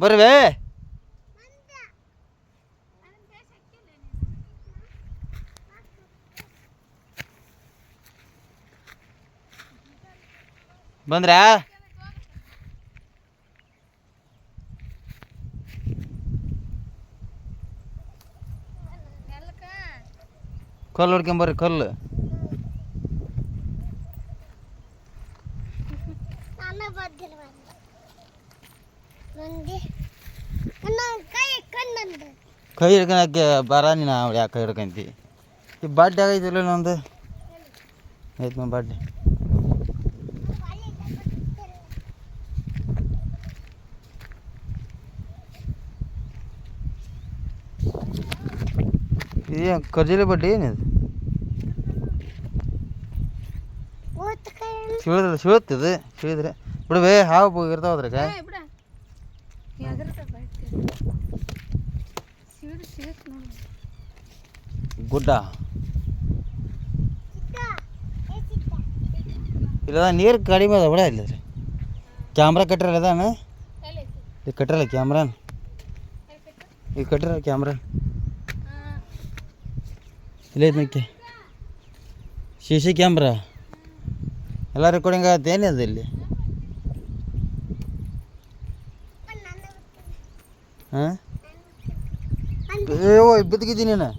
ಬರ್ವೇ ಬಂದ್ರಾ ಕಲ್ಲು ಹೊಡ್ಕೊಂಬರ್ರಿ ಕಲ್ಲು ಕೈ ಹಿಡ್ಕೊಳಕ್ಕೆ ಬರ ನೀನು ಯಾಕೆ ಕೈ ಹಿಡ್ಕೊಂತಿ ಈ ಬಾಡ್ಡೆ ಆಗೈತಿಲ್ಲ ನಂದು ಆಯ್ತು ನಮ್ಮ ಬಾಡ್ಡೆ ಇದು ಕರ್ಜಿಲೆ ಬಡ್ಡಿ ಏನಿದು ಸಿಳುತ್ತದೆ ಸಿಳಿದ್ರೆ ಬಿಡ್ಬೇ ಹಾವು ಇರ್ತಾವದ್ರಾಗ ಗುಡ್ಡ ಇಲ್ಲ ನೀರು ಕಡಿಮೆ ಅದ ಬಿಡ ಇಲ್ಲ ಕ್ಯಾಮ್ರಾ ಕಟ್ಟಿರಲ್ಲ ಅದಾನ ಈಗ ಕಟ್ಟಿರಲ್ಲ ಕ್ಯಾಮ್ರಾನ ಈಗ ಕಟ್ಟಿರಲ್ಲ ಕ್ಯಾಮ್ರಾ ಇಲ್ಲ ಐತೆ ಸಿ ಕ್ಯಾಮ್ರಾ ಎಲ್ಲ ರೆಕಾರ್ಡಿಂಗ್ ಆಗತ್ತೆ ಏನಿದೆ ಇಲ್ಲಿ ಹಾಂ ಏವೋ ಬಿದ್ದಿದ್ದೀನಿ ನಾನು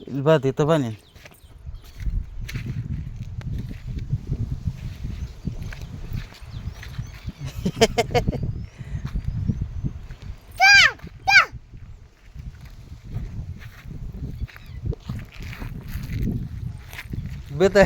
ಇಲ್ಲಿ ಬಾತಿತ್ತ ಬಾ ನೀನು ಬೇತ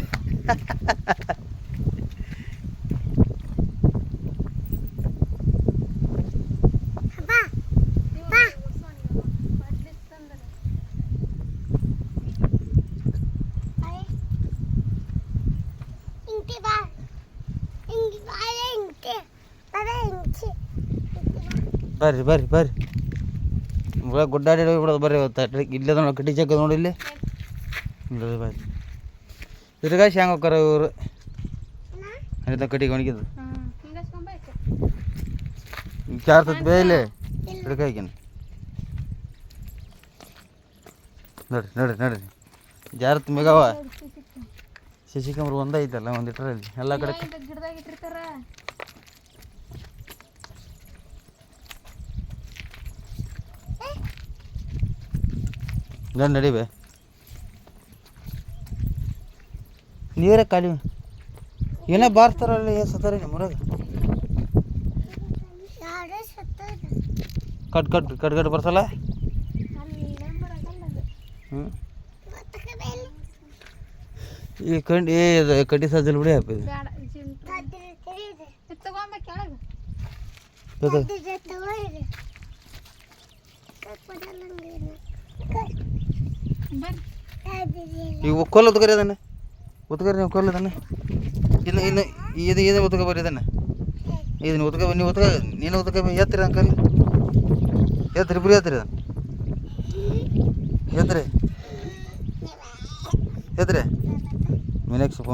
ಬರ್ರಿ ಬರ್ರಿ ಬರ್ರಿ ಗುಡ್ಡಾಡಿ ಬಿಡೋದು ಬರ್ರಿ ಇಲ್ಲದ ನೋಡಿ ಕಟ್ಟಿ ಚಕ್ಕ ನೋಡಿ ಇಲ್ಲಿ ಬರ್ರಿ ತಿರ್ಗಾ ಶಾಂಗ್ ಹೋಗ್ತಾರ ಇವರು ಅನಿತ ಕಟ್ಟಿಗೆ ಒಣಗಿದ್ದು ಚಾರ್ತದ ಬೇಲೆ ಹಿಡ್ಕಾಯ್ಕೇನು ನೋಡ್ರಿ ನೋಡ್ರಿ ನೋಡ್ರಿ ಜಾರತ್ ಮೆಗವ ಸಿ ಕ್ಯಾಮ್ರಾ ಒಂದೈತಲ್ಲ ಒಂದು ಇಟ್ಟರಲ್ಲಿ ಎಲ್ಲ ಕಡೆ ಗಂಡು ನಡಿಬೇ ನೀರೇ ಖಾಲಿ ಏನೋ ಬಾರ್ಸ್ತಾರಲ್ಲ ಏನು ಸತ್ತಾರ ನಿಮ್ಮೂರಾಗ ಕಟ್ ಬರ್ಸಲ್ಲ ಹ್ಞೂ ಈ ಕಡ್ಡಿ ಸಜ್ಜಲ್ ಬಿಡಿ ಹಾಕಿದೆ ಈಗ ಕೊಲ್ಲ ಉತ್ಕರಿ ಅದನ್ನು ಉತ್ಕರಿ ನೀವು ಕೊಲ್ಲ ಅದನ್ನು ಇನ್ನು ಇದು ಉತ್ಕ ಬರ್ರಿ ಅದನ್ನು ಇದನ್ನು ಉತ್ಕ ನೀವು ಉತ್ಕ ನೀನು ಉತ್ಕ ಎತ್ತಿರಿ ಅಂಕಲ್ ಎತ್ತಿರಿ ಇಬ್ಬರು ಎತ್ತಿರಿ ಅದನ್ನು ಎತ್ತಿರಿ ಎತ್ತಿರಿ ಮೀನಾಕ್ಷಿ ಫೋನ್